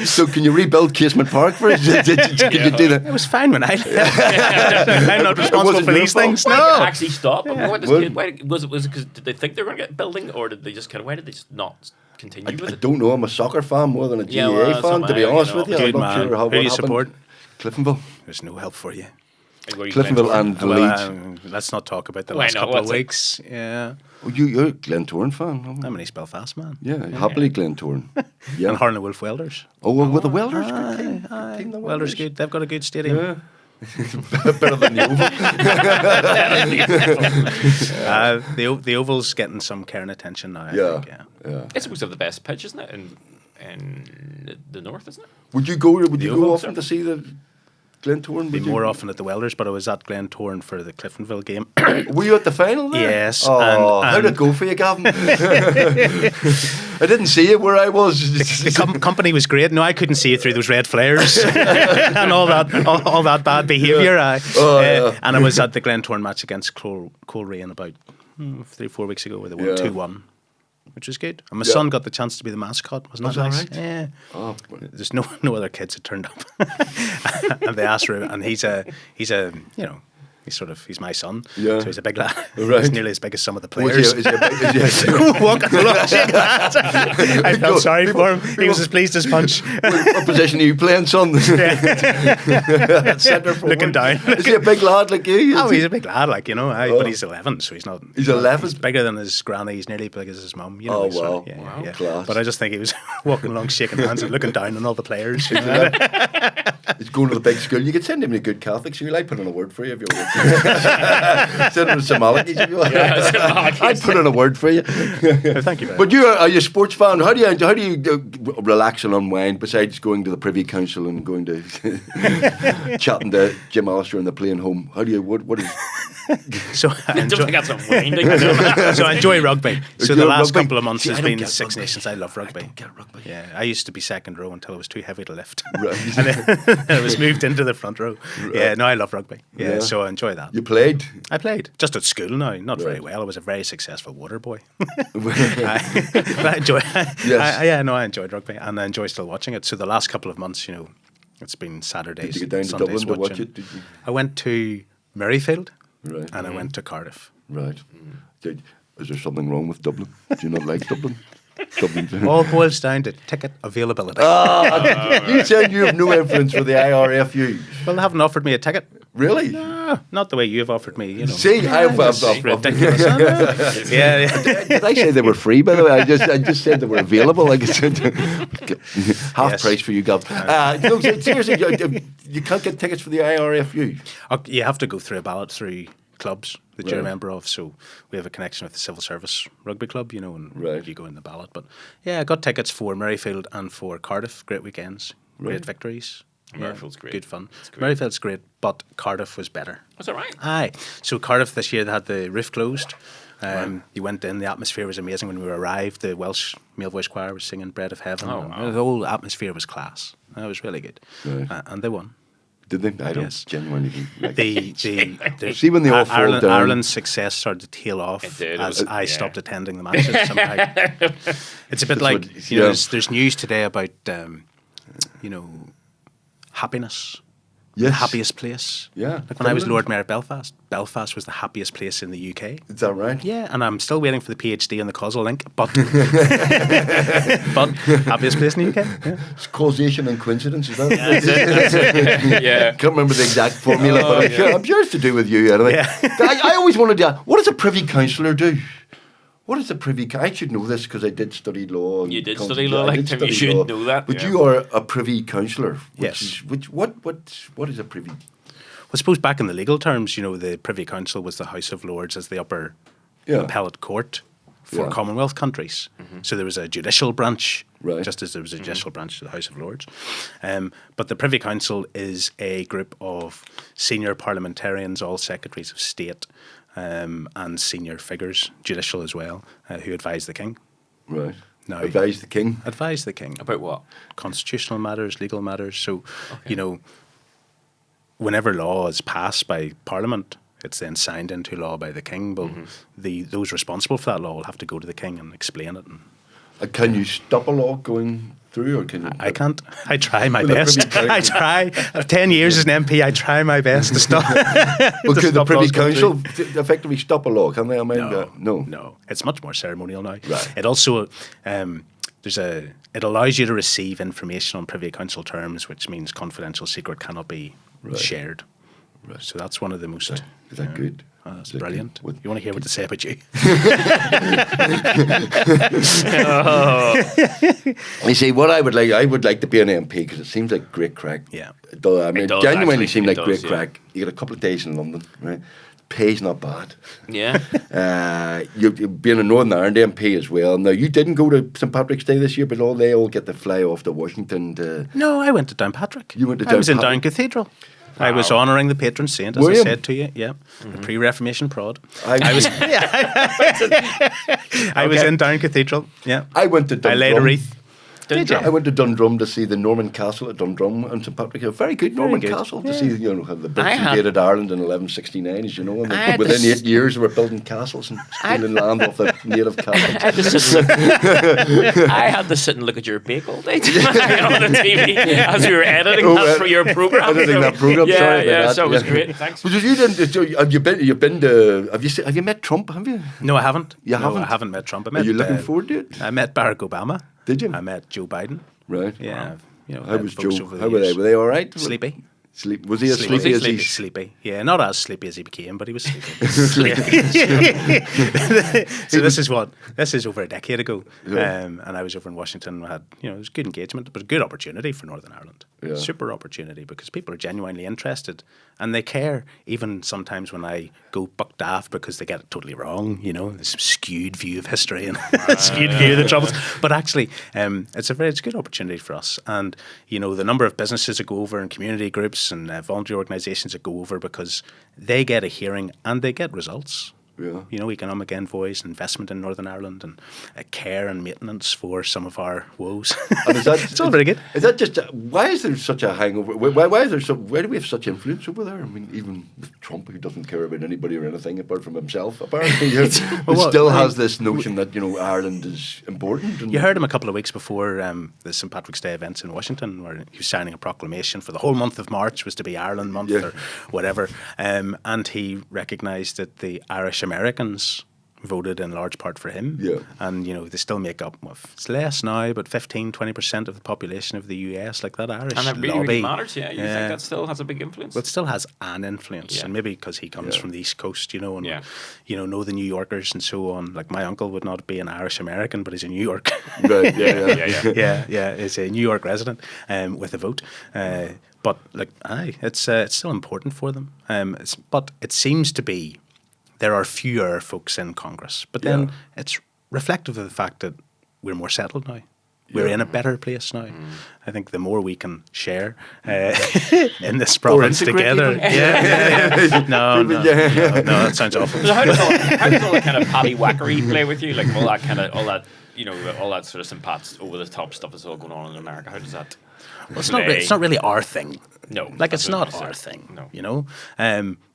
So can you rebuild Casement Park for us? Did you do that? It was fine when I left. I'm not responsible for these things. Why did No. it actually stop? Was it because did they think they were going to get building, or did they just why did they just not continue with I it? don't know. I'm a soccer fan more than a GAA Yeah, well, fan, to be honest with you. Good I'm not man. sure how Who do what you happened. support? Cliftonville. There's no help for you. Cliftonville and the Leeds. Let's not talk about the Why last not? couple of What's it? weeks. Yeah. Oh, you're a Glentoran fan. I'm an East Belfast man. Yeah, happily Glentoran. Yeah. And Harlan Wolf Welders. Oh, well, with the Welders, good team. Good team, the Welders good. They've got a good stadium. Yeah. Better than the Oval. The Oval's getting some care and attention now. I think, yeah. It's supposed to have the best pitch, isn't it? In the north, isn't it? Would you go Oval, often to see the Glentoran? Be more often at the Welders, but I was at Glentoran for the Cliftonville game. Were you at the final there? Yes. Oh, and how did it go for you, Gavin? I didn't see it where I was. the company was great. No, I couldn't see it through those red flares and all that bad behaviour. And I was at the Glentoran match against Coleraine about 3-4 weeks ago, where they won 2-1. Which was good. And my son got the chance to be the mascot. Wasn't that nice? Right? Yeah. Oh, there's no other kids that turned up. And they asked for him, and he's my son. Yeah. So he's a big lad. Right. He's nearly as big as some of the players. Is he Walking along, shaking hands. I felt sorry for him. He was as pleased as punch. What position are you playing, son? Centre forward. Looking down. Is he a big lad like you? Oh, he's a big lad, but he's 11, so he's not. He's 11? He's bigger than his granny. He's nearly as big as his mum. Oh, so, wow. Yeah. Class. But I just think he was walking along, shaking hands and looking down on all the players. He's going to the big school. You could send him to a good Catholic school. I'd put in a word for you if you want. Send him to Somalicus if you want. I'd put in a word for you. Thank you very much. But are you a sports fan? How do you relax and unwind besides going to the Privy Council and going to chatting to Jim Alistair on the plane home? What is? So I enjoy rugby. So the last couple of months has been Six Nations. I love rugby. I don't get rugby. Yeah, I used to be second row until it was too heavy to lift. Right. And then I was moved into the front row. Right. Yeah, no, I love rugby. Yeah, so I enjoy that. You played? I played. Just at school now, not very well. I was a very successful water boy. But I enjoy I enjoyed rugby, and I enjoy still watching it. So the last couple of months, it's been Saturdays. Did you get down to Sundays Dublin to watch watching. it? Did you? I went to Murrayfield. Right. And I went to Cardiff. Right. Is there something wrong with Dublin? Do you not like Dublin? All boils down to ticket availability. You said you have no influence for the IRFU. Well, they haven't offered me a ticket. Really? No, not the way you have offered me. See, I've ridiculous. Yeah. Did I say they were free? By the way, I just said they were available. Like half price for you, Gov. No, seriously, you can't get tickets for the IRFU. You have to go through a ballot through clubs that you're a Right. member of. So we have a connection with the Civil Service Rugby Club, and Right. you go in the ballot. But yeah, I got tickets for Murrayfield and for Cardiff. Great weekends, great victories. Murrayfield's great. Good fun. Great. Murrayfield's great, but Cardiff was better. Was that right? Aye. So Cardiff this year, they had the roof closed. You went in, the atmosphere was amazing when we arrived. The Welsh male voice choir was singing Bread of Heaven. Oh, wow. The whole atmosphere was class. It was really good. Right. And they won. Did they? I don't Yes. genuinely like The See when they all fall down. Ireland's success started to tail off It did. It as was- I yeah. stopped attending the matches. It's a bit like, what- there's news today about, happiness. Yes. The happiest place. Yeah. Like when I was Finland. Lord Mayor of Belfast, Belfast was the happiest place in the UK. Is that right? Yeah, and I'm still waiting for the PhD on the causal link, but but happiest place in the UK. Yeah. It's causation and coincidence, is that? That's it. Yeah. Can't remember the exact formula, but I'm sure it's to do with you anyway. Yeah. I always wanted to ask, what does a Privy Councillor do? What is a Privy Councillor? I should know this because I did study law. You did study law, like Tim. You should know that. But yeah. you are a Privy Councillor. Yes. What is a Privy? I suppose back in the legal terms, the Privy Council was the House of Lords as the upper appellate court for Commonwealth countries. So there was a judicial branch, just as there was a judicial branch to the House of Lords. But the Privy Council is a group of senior parliamentarians, all secretaries of state, and senior figures, judicial as well, who advise the king. Right. Now, Advise the king. Advise the king. About what? Constitutional matters, legal matters. So, whenever law is passed by Parliament, it's then signed into law by the king. But those responsible for that law will have to go to the king and explain it. And Can you stop a law going through, or can you? I can't. I try my Well, the best. Privy I try. 10 years as an MP, I try my best to stop. Well, could the stop Privy laws going Council through. effectively stop a law? Can they? I mean, no. No. It's much more ceremonial now. Right. It also it allows you to receive information on Privy Council terms, which means confidential secret cannot be shared. Right. So that's one of the most. Is that good? That's Is that brilliant. good? You want to hear what they say about you? You see, what I would like to be an MP because it seems like great crack. Yeah. It does. I mean, It does, genuinely actually. seems It like does, great yeah. crack. You get a couple of days in London, right? Pay's not bad. Yeah. You've been a Northern Ireland MP as well. Now, you didn't go to St Patrick's Day this year, but they all get to fly off to Washington. No, I went to Downpatrick. You went to I was in Downpatrick? Down Cathedral. I was honouring the patron saint, as Were I you? said to you. Yeah, the pre-Reformation prod. I was. I was in Down Cathedral. Yeah, I went to Dundrum. I laid a wreath. Did you? I went to Dundrum to see the Norman Castle at Dundrum on St Patrick's Day. A very good Norman good. Castle to see. How the Brits I had- invaded Ireland in 1169, as you know. And I had within this- 8 years, they were building castles and stealing land off the native I Catholics. had to sit and look, I had to sit and look at your bake all day on the TV as we were editing that for your program. Editing that program. Yeah, Sorry about yeah. that. So it was great. Thanks. Because you didn't. So have you been to? Have you met Trump? Have you? No, I haven't. You No, haven't? I haven't met Trump. I Are met, you looking forward to it? I met Barack Obama. Did you? I met Joe Biden. Right. Yeah. How was folks Joe? over the How were they? years. Were they all right? Sleepy. Sleep. Was he as sleepy as he? Sleepy. Yeah, not as sleepy as he became, but he was sleepy. So this is over a decade ago, Yeah. and I was over in Washington. We had, it was good engagement, but a good opportunity for Northern Ireland. Yeah. Super opportunity because people are genuinely interested and they care. Even sometimes when I go buck daft because they get it totally wrong, this skewed view of history and skewed view of the troubles. But actually, it's a good opportunity for us. And the number of businesses that go over and community groups and voluntary organisations that go over because they get a hearing and they get results. Yeah. Economic envoys, investment in Northern Ireland, and care and maintenance for some of our woes. And is that, It's all very good. Is that just why is there such a hangover? Why is there why do we have such influence over there? I mean, even with Trump, who doesn't care about anybody or anything apart from himself, apparently, still has this notion that Ireland is important. And You heard him a couple of weeks before the St Patrick's Day events in Washington, where he was signing a proclamation for the whole month of March was to be Ireland Month or whatever, and he recognised that the Irish Americans voted in large part for him. Yeah. And, they still make up, it's less now, but 15-20% of the population of the US, like that Irish And it really, lobby. really matters, yeah. You think that still has a big influence? But it still has an influence, Yeah. and maybe because he comes from the East Coast, and know the New Yorkers and so on. Like my uncle would not be an Irish American, but he's in New York. right, yeah. yeah. He's a New York resident with a vote. But it's still important for them. But it seems to be there are fewer folks in Congress, but then it's reflective of the fact that we're more settled now. We're in a better place now. I think the more we can share in this province together. integrate No, that sounds awful. So how does all that kind of paddywhackery play with you? Like all that sort of St. Pat's over the top stuff that's all going on in America. How does that? Well, it's not really our thing. No, like that's it's what not I our said. thing. No.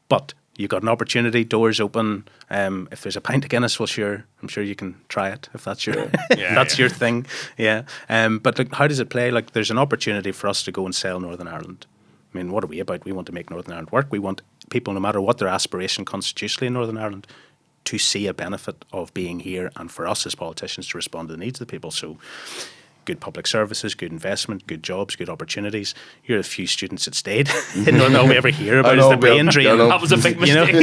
But you got an opportunity, doors open. If there's a pint of Guinness, I'm sure you can try it if that's your your thing. Yeah. But how does it play? Like there's an opportunity for us to go and sell Northern Ireland. I mean, what are we about? We want to make Northern Ireland work. We want people, no matter what their aspiration constitutionally in Northern Ireland, to see a benefit of being here, and for us as politicians to respond to the needs of the people. So good public services, good investment, good jobs, good opportunities. You're the few students that stayed. And all we ever hear about is the brain drain. That was a big mistake.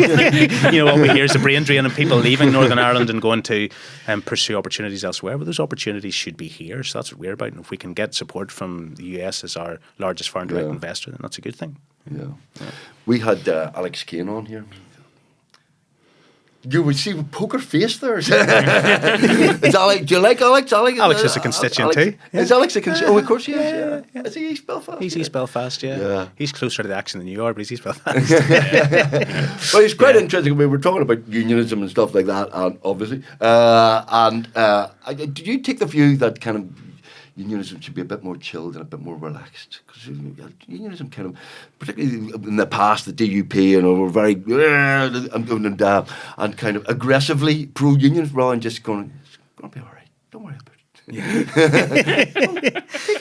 What we hear is the brain drain and people leaving Northern Ireland and going to pursue opportunities elsewhere. But those opportunities should be here. So that's what we're about. And if we can get support from the US as our largest foreign direct investor, then that's a good thing. Yeah. We had Alex Kane on here. You would see poker face there. Is Alex, do you like Alex? Alex is a constituent too. Yeah. Is Alex a constituent? Oh, of course he is. Yeah. Is he East Belfast? He's East Belfast, yeah. He's closer to the action than you are, but he's East Belfast. Well, it's quite interesting. We were talking about unionism and stuff like that, obviously. Do you take the view that kind of unionism should be a bit more chilled and a bit more relaxed? Because unionism kind of, particularly in the past, the DUP, were very and kind of aggressively pro-union rather than just going, it's going to be all right, don't worry about it. Take it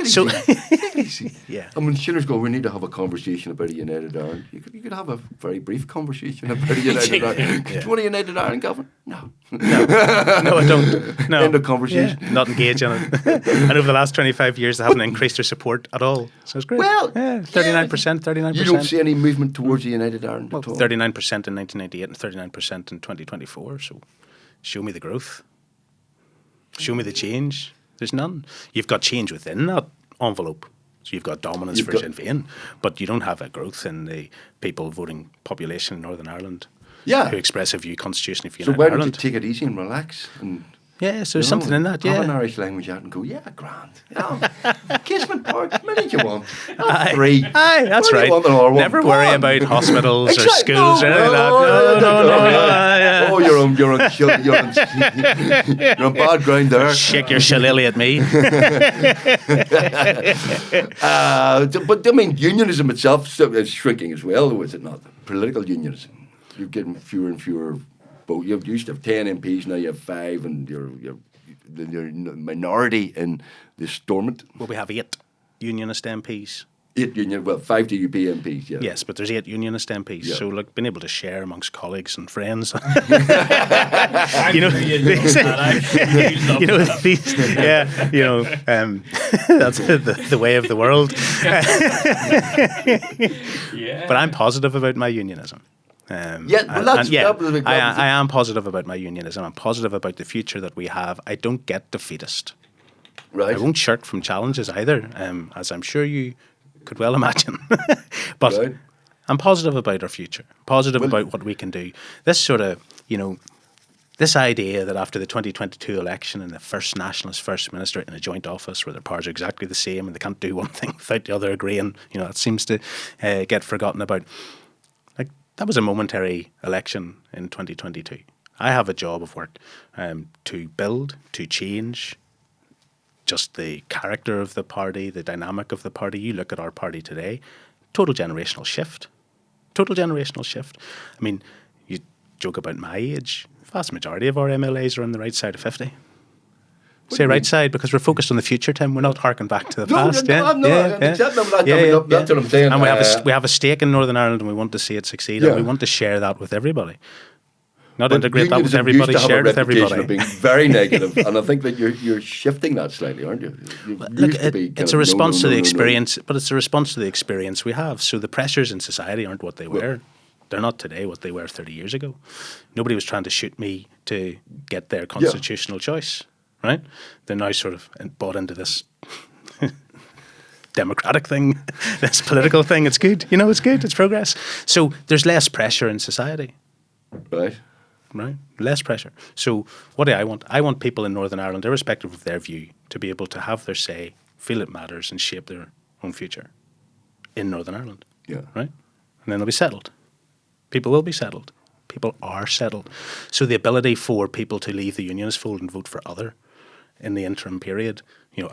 easy. Take it easy. Yeah. And when Shooner's go, we need to have a conversation about a United Ireland. You could have a very brief conversation about a United Ireland. Do you want a United Ireland, Gavin? No. No, I don't. No. End of conversation. Yeah, not engage in it. And over the last 25 years, they haven't increased their support at all. So it's great. Well, 39%. You don't see any movement towards a United Ireland at all? 39% in 1998 and 39% in 2024. So show me the growth. Show me the change. There's none. You've got change within that envelope. So you've got dominance for Sinn Féin, but you don't have a growth in the people voting population in Northern Ireland who express a view constitutionally for United Ireland. So why don't you take it easy and relax? And so there's something in that, have an Irish language out and go, grand. Casement Park, many you want. Free. Aye, that's right. Never worry about hospitals or schools or anything like that. No. Oh, you're on bad ground there. Shake your shillelagh at me. But I mean, unionism itself is shrinking as well, though, is it not? Political unionism. You're getting fewer and fewer. You used to have 10 MPs, now you have 5, and you're minority in the Stormont. Well, we have 8 unionist MPs. 5 DUP MPs, yeah. Yes, but there's 8 unionist MPs, so like being able to share amongst colleagues and friends. That's the way of the world. But I'm positive about my unionism. I am positive about my unionism. I'm positive about the future that we have. I don't get defeatist. Right. I won't shirk from challenges either, as I'm sure you could well imagine. But I'm positive about our future. Positive about what we can do. This sort of, this idea that after the 2022 election and the first nationalist first minister in a joint office where their powers are exactly the same and they can't do one thing without the other agreeing, that seems to get forgotten about. That was a momentary election in 2022. I have a job of work to build, to change just the character of the party, the dynamic of the party. You look at our party today, total generational shift. Total generational shift. I mean, you joke about my age. The vast majority of our MLAs are on the right side of 50. Say right side because we're focused on the future, Tim. We're not harking back to the past. I'm that's what I'm saying. And we have a stake in Northern Ireland and we want to see it succeed and we want to share that with everybody. Not integrate that with everybody, share it with everybody. Of being very negative, and I think that you're shifting that slightly, aren't you? It's a response to the experience, but it's a response to the experience we have. So the pressures in society aren't what they were. They're not today what they were 30 years ago. Nobody was trying to shoot me to get their constitutional choice. Right? They're now sort of bought into this democratic thing, this political thing. It's good. It's good. It's progress. So there's less pressure in society. Right. Less pressure. So what do I want? I want people in Northern Ireland, irrespective of their view, to be able to have their say, feel it matters, and shape their own future in Northern Ireland. Yeah. Right? And then they'll be settled. People will be settled. People are settled. So the ability for people to leave the unionist fold and vote for other in the interim period,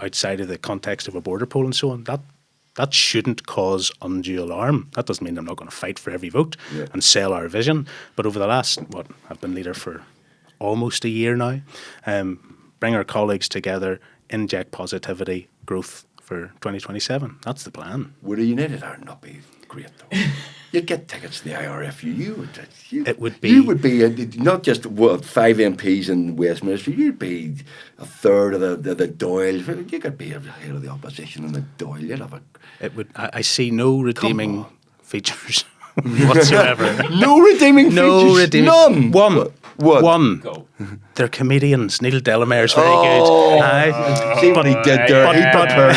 outside of the context of a border poll and so on, that shouldn't cause undue alarm. That doesn't mean I'm not going to fight for every vote and sell our vision. But over the last, I've been leader for almost a year now, bring our colleagues together, inject positivity, growth for 2027. That's the plan. Would a United Ireland not be great though. You'd get tickets to the IRFU. It would be. You would be not just 5 MPs in Westminster. You'd be a third of the Doyle. You could be head of the opposition in the Doyle. You'd have a. It would. I see no redeeming features whatsoever. No redeeming features. No redeeming. None. One. What? One. Go. They're comedians. Neil Delamere's very good. Aye. See what he did there. He prepared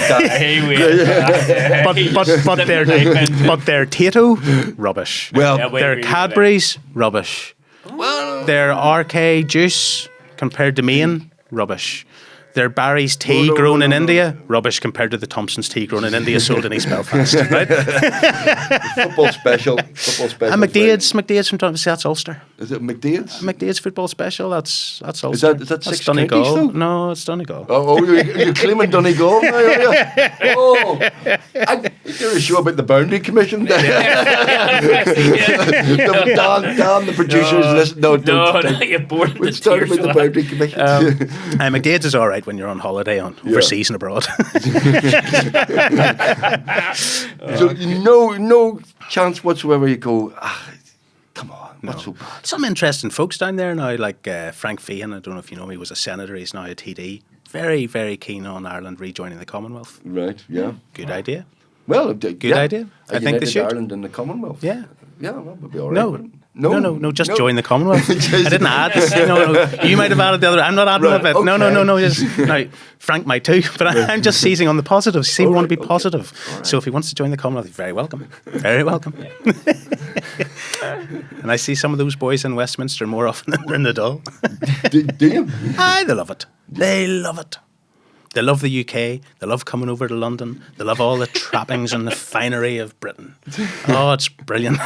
that. But their Tato, rubbish. Well, Yeah, their Cadbury's, rubbish. well, Their RK juice compared to Maine, rubbish. Their Barry's tea no, grown no, in no. India, rubbish compared to the Thompson's tea grown in India sold in East Belfast, right? football special. Football special. And McDade's from Thompson, that's Ulster. Is it McDade's? McDade's football special, that's Ulster. Is that That's 6 Donegal. counties, though? No, it's Donegal. Oh, you're claiming Donegal now, are you? Oh, you're sure about the Boundary Commission? Dan, the producers, listen. No, No, don't. you're bored. We'll start with the Boundary Commission. McDade's is all right when you're on holiday overseas and abroad. So no chance whatsoever you go, come on, what's so bad? Some interesting folks down there now, like Frank Fahan, I don't know if you know him, he was a senator, he's now a TD. Very, very keen on Ireland rejoining the Commonwealth. Right, yeah. Good idea. Well, Good idea. I think they should. Ireland and the Commonwealth. Yeah. Yeah, that would be all right. No. wouldn't it? No, just join the Commonwealth. I didn't add. No, you might have added the other. I'm not adding Right, a bit. okay. No. Now, Frank might too, but I'm just seizing on the positives. See, we want to be okay. positive. All right. So if he wants to join the Commonwealth, he's very welcome. Very welcome. And I see some of those boys in Westminster more often than they're in the Dáil. Do you? Aye, they love it. They love it. They love the UK. They love coming over to London. They love all the trappings and the finery of Britain. Oh, it's brilliant.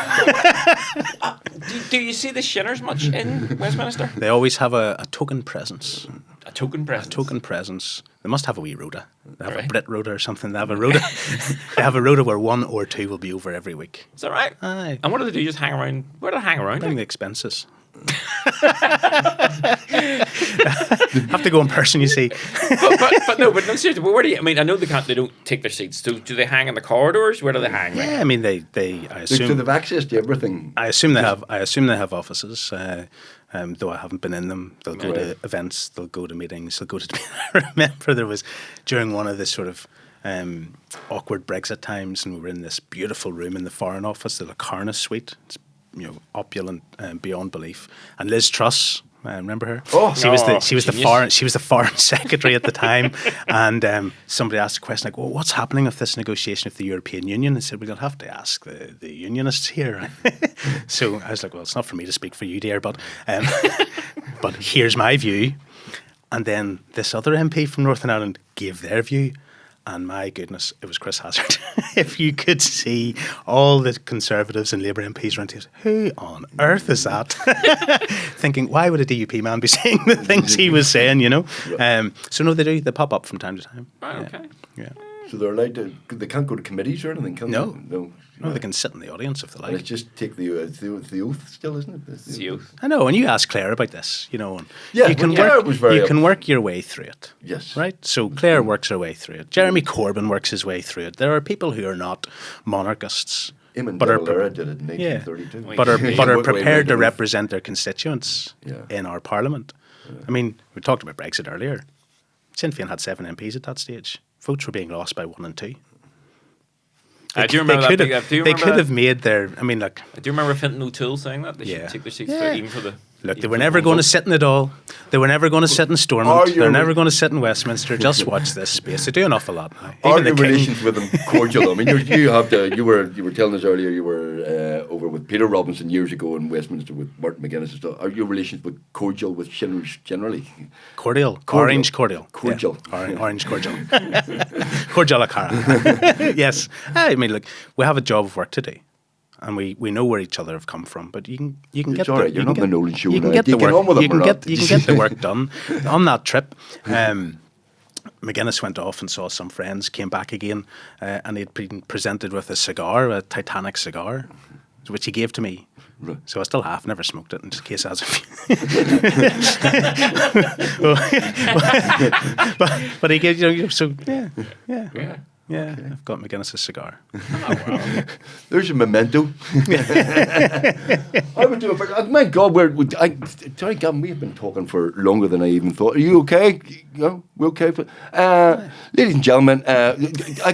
Do you see the Shinners much in Westminster? They always have a token presence. A token presence. Token presence. They must have a wee rota. They have a Right. Brit rota or something. They have a rota. They have a rota where 1 or 2 will be over every week. Is that right? Aye. And what do they do? Just hang around? Where do they hang around? Bring the expenses. Have to go in person, you see. but no, seriously. But where do you? I mean, I know they can't. They don't take their seats. Do they hang in the corridors? Where do they hang? Yeah, I mean I So assume they've access to everything. I assume they have offices. Though I haven't been in them. They'll go to Right. events. They'll go to meetings. They'll go to. I remember there was during one of the sort of awkward Brexit times, and we were in this beautiful room in the Foreign Office, the Locarno Suite. It's opulent beyond belief. And Liz Truss. Remember her? Oh, she was the genius. foreign secretary at the time, and somebody asked a question like, "Well, what's happening with this negotiation with the European Union?" And said, "We'll have to ask the unionists here." So I was like, "Well, it's not for me to speak for you, dear, but here's my view." And then this other MP from Northern Ireland gave their view. And my goodness, it was Chris Hazard. If you could see all the Conservatives and Labour MPs around here, who on earth is that? Thinking, why would a DUP man be saying the things he was saying, So no, they do. They pop up from time to time. Right, okay. Yeah. So they're allowed to. They can't go to committees or anything, can No. they? No, they can sit in the audience if they And like. it's just take the oath still, isn't it? It's the oath. I know, and you asked Claire about this, and Yeah, you can well, Claire work. was very You can work your way through it. Yes. Right. So Claire works her way through it. Jeremy Corbyn works his way through it. There are people who are not monarchists, Eamon but are De Valera did it in 1932. but are Wait, prepared to wait. represent their constituents Yeah. in our parliament. I mean, we talked about Brexit earlier. Sinn Féin had 7 MPs at that stage. Votes were being lost by 1 and 2. I do remember that. They could have made their. I mean, like. I do remember Fintan O'Toole saying that they Yeah. should take their seats Yeah. there, even for the. Look, they even were for never the going to vote. sit in it all. They were never going to sit in Stormont. Are They're your- never going to sit in Westminster. Just watch this space. They do an awful lot now. Are Even the your King. relations with them cordial? I mean, you were telling us earlier you were over with Peter Robinson years ago in Westminster with Martin McGuinness and stuff. Are your relations cordial with Shinners generally? Cordial. Cordial. Orange cordial. Cordial. Yeah. Orange cordial. Cordial a cara. Yes. I mean, look, we have a job of work to do. And we know where each other have come from, but you can It's get all the, right, you're you not can the Nolan show you can now. get Do the you get work on with them you can or get not? you can get the work done on that trip. McGuinness went off and saw some friends, came back again, and he'd been presented with a cigar, a Titanic cigar, which he gave to me. Right. So I still have never smoked it in just case as a but he gave so yeah. Yeah, I've got McGuinness's cigar. There's a memento. I would do it. For, my God, sorry, Gavin, we have been talking for longer than I even thought. Are you okay? We're okay. Ladies and gentlemen,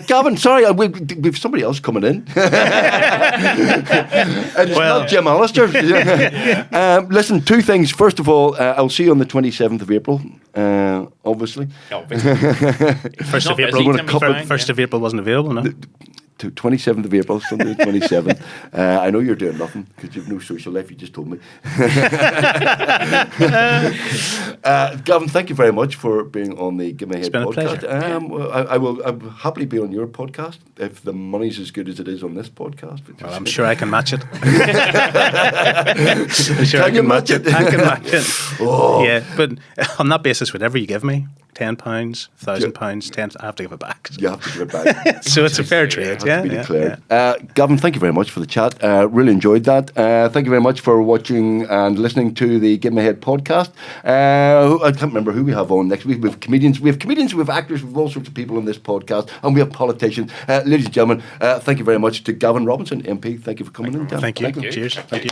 Gavin, sorry, we've somebody else coming in. And it's not Jim Allister. Listen, two things. First of all, I'll see you on the 27th of April. Obviously. 1st of April. 1st of April wasn't available, no? 27th of April, Sunday the 27th. I know you're doing nothing because you've no social life, you just told me. Gavin, thank you very much for being on the Give My Head podcast. I will happily be on your podcast if the money's as good as it is on this podcast. Well, I'm sure I can match it. Can you match it? I can match it. Oh. Yeah, but on that basis, whatever you give me, £10, £1,000, I have to give it back. You have to give it back. So it's a fair trade. To be declared. Gavin, thank you very much for the chat. Really enjoyed that. Thank you very much for watching and listening to the Give My Head podcast. I can't remember who we have on next week. We have comedians, we have actors, we have all sorts of people on this podcast, and we have politicians. Ladies and gentlemen, thank you very much to Gavin Robinson, MP. Thank you for coming in. Thank you. Cheers. Thank you.